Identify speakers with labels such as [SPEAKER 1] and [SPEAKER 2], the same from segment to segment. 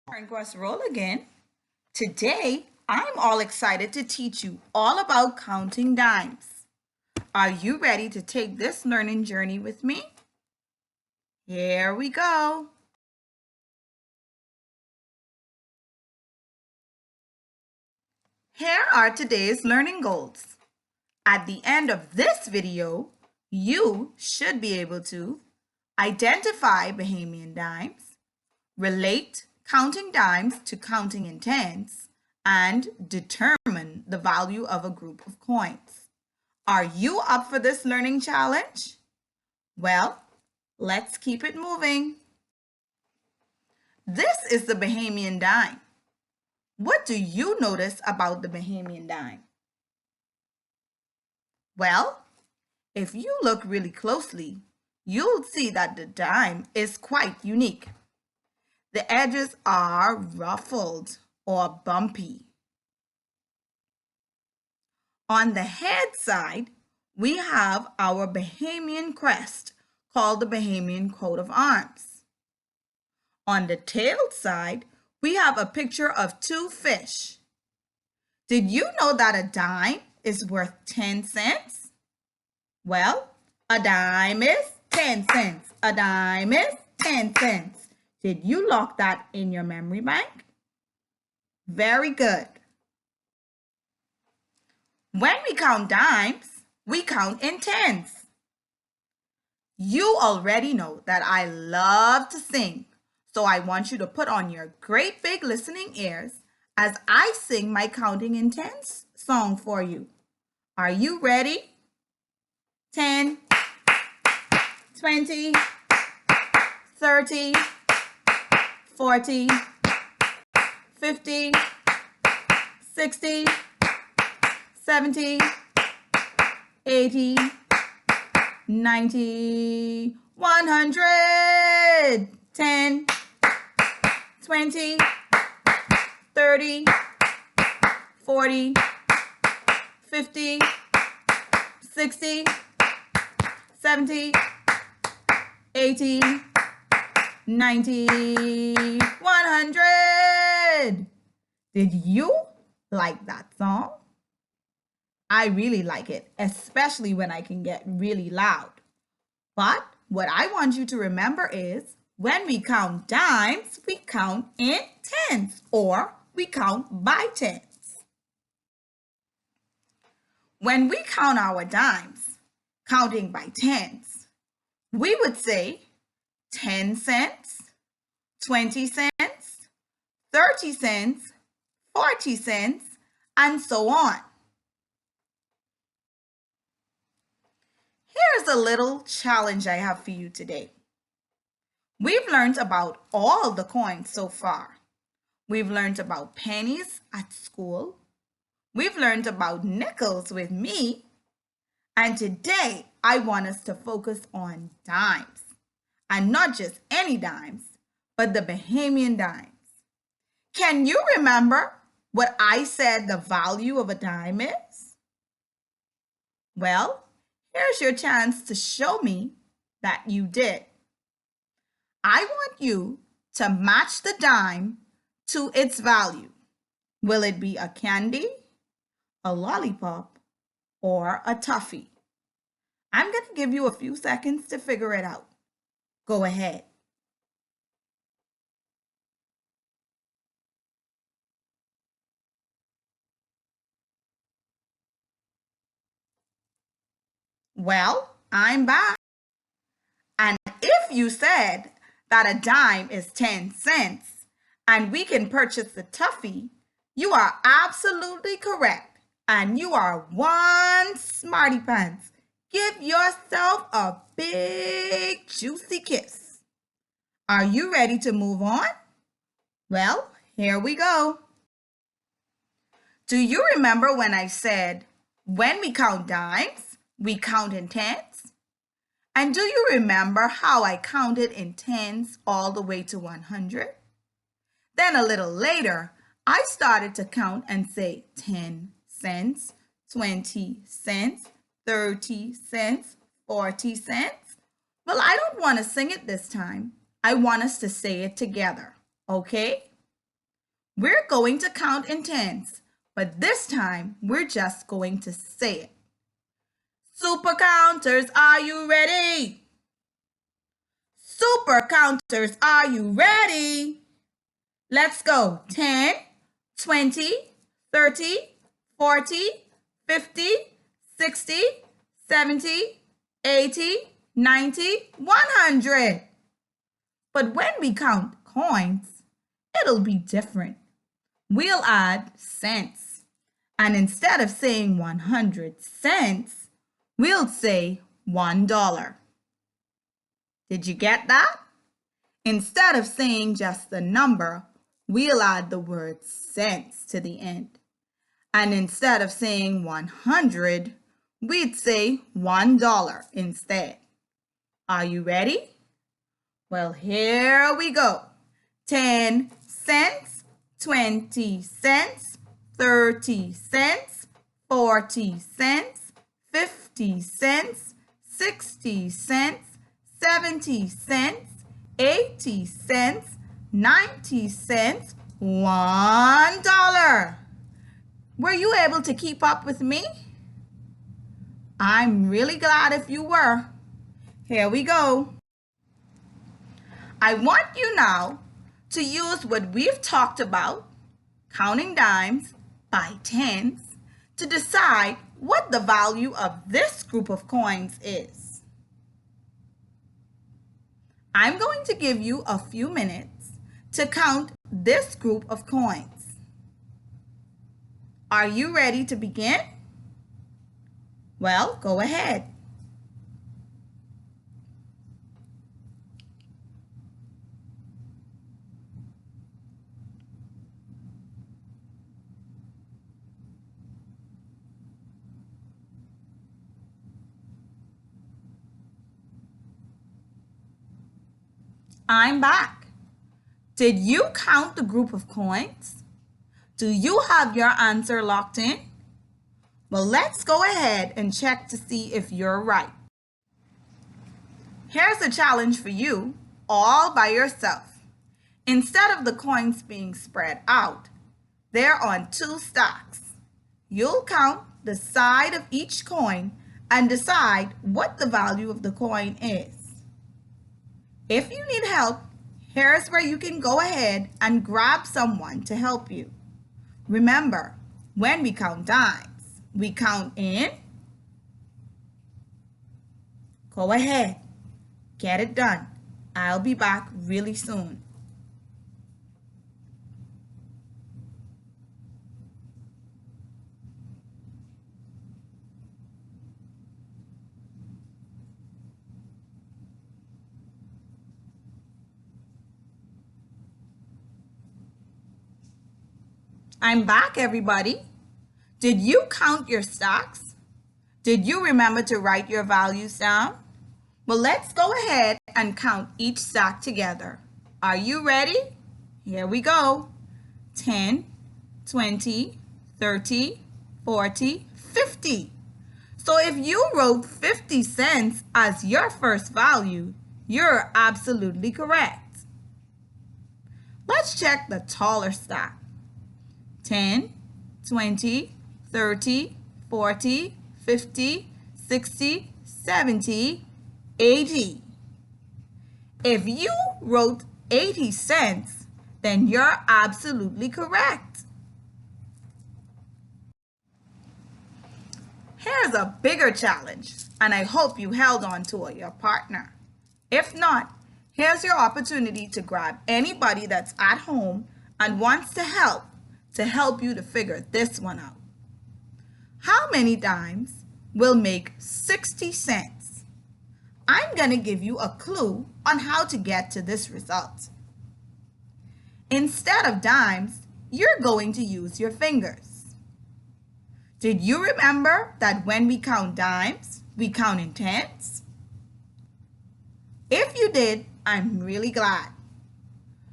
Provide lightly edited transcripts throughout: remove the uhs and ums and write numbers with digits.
[SPEAKER 1] Dyontalee Rolle again. Today, I'm all excited to teach you all about counting dimes. Are you ready to take this learning journey with me? Here we go. Here are today's learning goals. At the end of this video, you should be able to identify Bahamian dimes, relate counting dimes to counting in tens, and determine the value of a group of coins. Are you up for this learning challenge? Well, let's keep it moving. This is the Bahamian dime. What do you notice about the Bahamian dime? Well, if you look really closely, you'll see that the dime is quite unique. The edges are ruffled or bumpy. On the head side, we have our Bahamian crest called the Bahamian coat of arms. On the tail side, we have a picture of two fish. Did you know that a dime is worth 10 cents? Well, a dime is 10 cents. A dime is 10 cents. Did you lock that in your memory bank? Very good. When we count dimes, we count in tens. You already know that I love to sing, so I want you to put on your great big listening ears as I sing my counting in tens song for you. Are you ready? 10, 20, 30, 40, 50, 60, 70, 80, 90, 100, 10, 20, 30, 40, 50, 60, 70, 80, 90, 100. Did you like that song? I really like it, especially when I can get really loud. But what I want you to remember is when we count dimes, we count in tens or we count by tens. When we count our dimes, counting by tens, we would say 10 cents, 20 cents, 30 cents, 40 cents, and so on. Here's a little challenge I have for you today. We've learned about all the coins so far. We've learned about pennies at school. We've learned about nickels with me. And today, I want us to focus on dimes. And not just any dimes, but the Bahamian dimes. Can you remember what I said the value of a dime is? Well, here's your chance to show me that you did. I want you to match the dime to its value. Will it be a candy, a lollipop, or a toffee? I'm going to give you a few seconds to figure it out. Go ahead. Well, I'm back. And if you said that a dime is 10 cents and we can purchase the toffee, you are absolutely correct. And you are one smarty pants. Give yourself a big juicy kiss. Are you ready to move on? Well, here we go. Do you remember when I said when we count dimes, we count in tens? And do you remember how I counted in tens all the way to 100? Then a little later, I started to count and say 10 cents, 20 cents, 30 cents, 40 cents. Well, I don't want to sing it this time. I want us to say it together, okay? We're going to count in tens, but this time we're just going to say it. Super counters, are you ready? Super counters, are you ready? Let's go. 10, 20, 30, 40, 50, 60, 70, 80, 90, 100. But when we count coins, it'll be different. We'll add cents. And instead of saying 100 cents, we'll say $1. Did you get that? Instead of saying just the number, we'll add the word cents to the end. And instead of saying 100, we'd say $1 instead. Are you ready? Well, here we go. 10 cents, 20 cents, 30 cents, 40 cents, 50 cents, 60 cents, 70 cents, 80 cents, 90 cents, $1. Were you able to keep up with me? I'm really glad if you were. Here we go. I want you now to use what we've talked about, counting dimes by tens, to decide what the value of this group of coins is. I'm going to give you a few minutes to count this group of coins. Are you ready to begin? Well, go ahead. I'm back. Did you count the group of coins? Do you have your answer locked in? Well, let's go ahead and check to see if you're right. Here's a challenge for you, all by yourself. Instead of the coins being spread out, they're on 2 stacks. You'll count the side of each coin and decide what the value of the coin is. If you need help, here's where you can go ahead and grab someone to help you. Remember, when we count dimes, we count in. Go ahead, get it done. I'll be back really soon. I'm back, everybody. Did you count your stacks? Did you remember to write your values down? Well, let's go ahead and count each stack together. Are you ready? Here we go. 10, 20, 30, 40, 50. So if you wrote 50 cents as your first value, you're absolutely correct. Let's check the taller stack. 10, 20, 30, 40, 50, 60, 70, 80. If you wrote 80 cents, then you're absolutely correct. Here's a bigger challenge, and I hope you held on to your partner. If not, here's your opportunity to grab anybody that's at home and wants to help you to figure this one out. How many dimes will make 60 cents? I'm going to give you a clue on how to get to this result. Instead of dimes, you're going to use your fingers. Did you remember that when we count dimes, we count in tens? If you did, I'm really glad.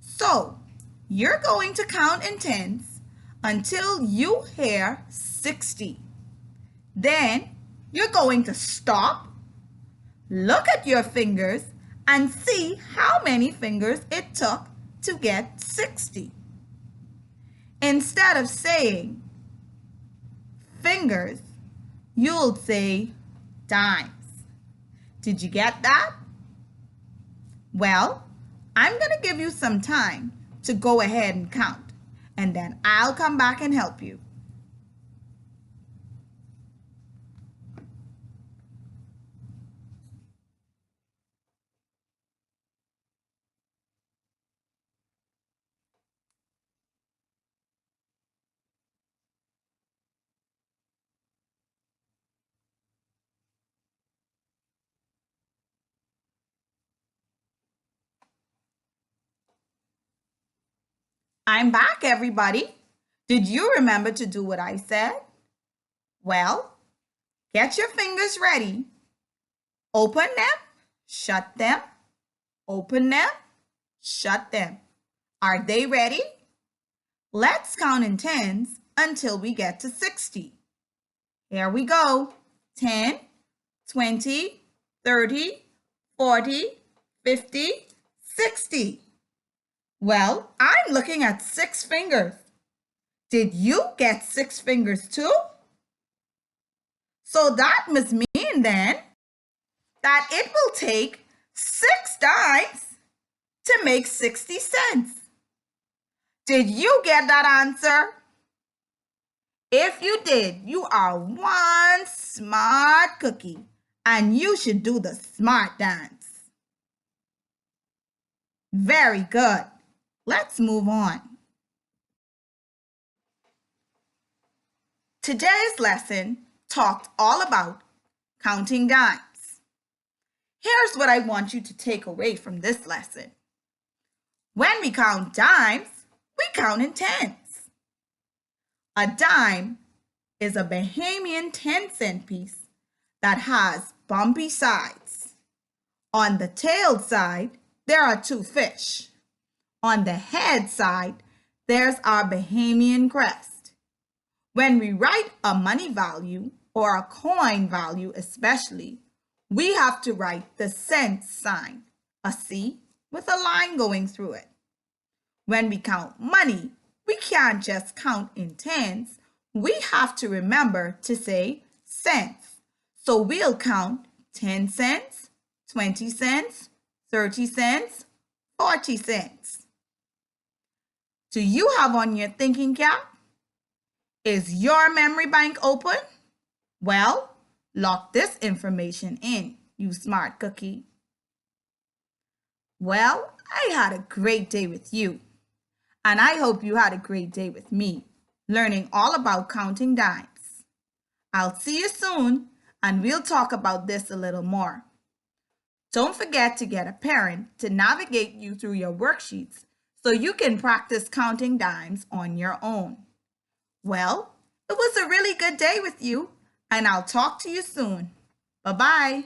[SPEAKER 1] So, you're going to count in tens until you hear 60. Then you're going to stop, look at your fingers, and see how many fingers it took to get 60. Instead of saying fingers, you'll say dimes. Did you get that? Well, I'm going to give you some time to go ahead and count, and then I'll come back and help you. I'm back, everybody. Did you remember to do what I said? Well, get your fingers ready. Open them, shut them, open them, shut them. Are they ready? Let's count in tens until we get to 60. Here we go. 10, 20, 30, 40, 50, 60. Well, I'm looking at 6 fingers. Did you get 6 fingers too? So that must mean then that it will take 6 dimes to make 60 cents. Did you get that answer? If you did, you are one smart cookie, and you should do the smart dance. Very good. Let's move on. Today's lesson talked all about counting dimes. Here's what I want you to take away from this lesson. When we count dimes, we count in tens. A dime is a Bahamian 10-cent piece that has bumpy sides. On the tail side, there are 2 fish. On the head side, there's our Bahamian crest. When we write a money value or a coin value especially, we have to write the cent sign, a C with a line going through it. When we count money, we can't just count in tens. We have to remember to say cents. So we'll count 10 cents, 20 cents, 30 cents, 40 cents. Do you have on your thinking cap? Is your memory bank open? Well, lock this information in, you smart cookie. Well, I had a great day with you, and I hope you had a great day with me, learning all about counting dimes. I'll see you soon, and we'll talk about this a little more. Don't forget to get a parent to navigate you through your worksheets so you can practice counting dimes on your own. Well, it was a really good day with you, and I'll talk to you soon. Bye-bye.